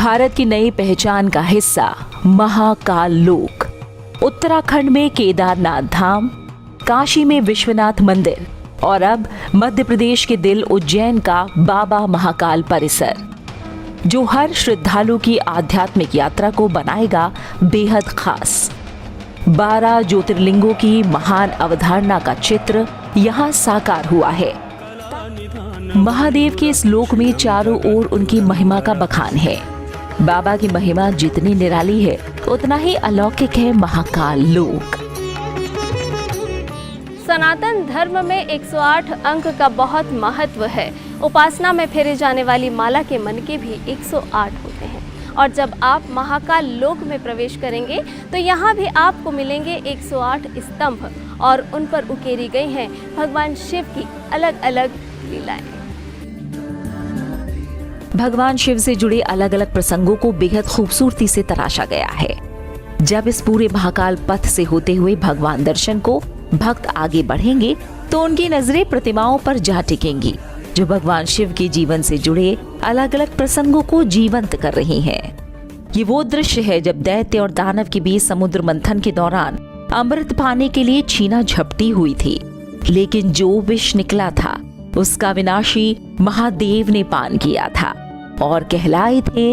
भारत की नई पहचान का हिस्सा महाकाल लोक। उत्तराखंड में केदारनाथ धाम, काशी में विश्वनाथ मंदिर और अब मध्य प्रदेश के दिल उज्जैन का बाबा महाकाल परिसर, जो हर श्रद्धालु की आध्यात्मिक यात्रा को बनाएगा बेहद खास। 12 ज्योतिर्लिंगों की महान अवधारणा का चित्र यहाँ साकार हुआ है। महादेव के इस लोक में चारों ओर उनकी महिमा का बखान है। बाबा की महिमा जितनी निराली है, उतना ही अलौकिक है महाकाल लोक। सनातन धर्म में 108 अंक का बहुत महत्व है। उपासना में फेरे जाने वाली माला के मनके भी 108 होते हैं। और जब आप महाकाल लोक में प्रवेश करेंगे तो यहाँ भी आपको मिलेंगे 108 स्तंभ और उन पर उकेरी गई हैं भगवान शिव की अलग अलग लीलाएं। भगवान शिव से जुड़े अलग अलग प्रसंगों को बेहद खूबसूरती से तराशा गया है। जब इस पूरे महाकाल पथ से होते हुए भगवान दर्शन को भक्त आगे बढ़ेंगे तो उनकी नजरें प्रतिमाओं पर जा टिकेंगी, जो भगवान शिव के जीवन से जुड़े अलग अलग प्रसंगों को जीवंत कर रही हैं। ये वो दृश्य है जब दैत्य और दानव के बीच समुद्र मंथन के दौरान अमृत पाने के लिए छीना झपटी हुई थी, लेकिन जो विष निकला था उसका विनाशी महादेव ने पान किया था और कहलाए थे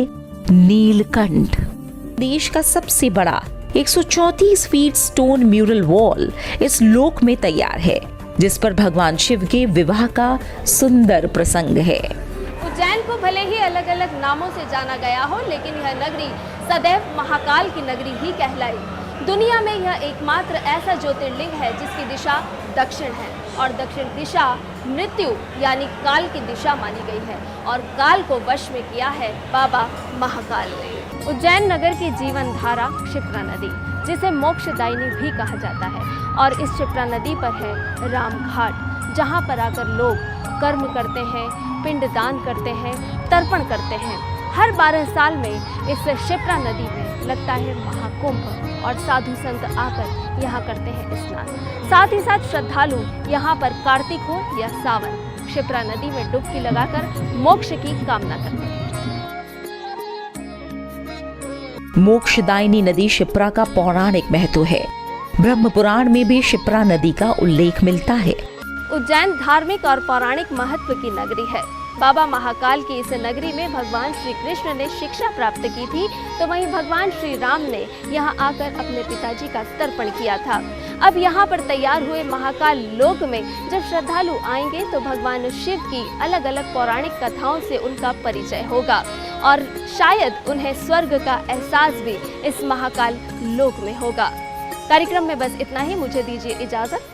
नीलकंठ। देश का सबसे बड़ा 134 फीट स्टोन म्यूरल वॉल इस लोक में तैयार है, जिस पर भगवान शिव के विवाह का सुंदर प्रसंग है। उज्जैन को भले ही अलग अलग नामों से जाना गया हो, लेकिन यह नगरी सदैव महाकाल की नगरी ही कहलाई। दुनिया में यह एकमात्र ऐसा ज्योतिर्लिंग है जिसकी दिशा दक्षिण है और दक्षिण दिशा मृत्यु यानी काल की दिशा मानी गई है और काल को वश में किया है बाबा महाकाल ने। उज्जैन नगर की जीवन धारा क्षिप्रा नदी, जिसे मोक्षदायिनी भी कहा जाता है, और इस क्षिप्रा नदी पर है राम घाट, जहाँ पर आकर लोग कर्म करते हैं, पिंडदान करते हैं, तर्पण करते हैं। हर 12 साल में इस क्षिप्रा नदी में लगता है महाकुंभ और साधु संत आकर यहाँ करते हैं स्नान। साथ ही साथ श्रद्धालु यहाँ पर कार्तिक हो या सावन क्षिप्रा नदी में डुबकी लगाकर मोक्ष की कामना करते हैं। मोक्षदायिनी नदी क्षिप्रा का पौराणिक महत्व है। ब्रह्म पुराण में भी क्षिप्रा नदी का उल्लेख मिलता है। उज्जैन धार्मिक और पौराणिक महत्व की नगरी है। बाबा महाकाल की इस नगरी में भगवान श्री कृष्ण ने शिक्षा प्राप्त की थी, तो वहीं भगवान श्री राम ने यहाँ आकर अपने पिताजी का तर्पण किया था। अब यहाँ पर तैयार हुए महाकाल लोक में जब श्रद्धालु आएंगे तो भगवान शिव की अलग अलग पौराणिक कथाओं से उनका परिचय होगा और शायद उन्हें स्वर्ग का एहसास भी इस महाकाल लोक में होगा। कार्यक्रम में बस इतना ही। मुझे दीजिए इजाजत।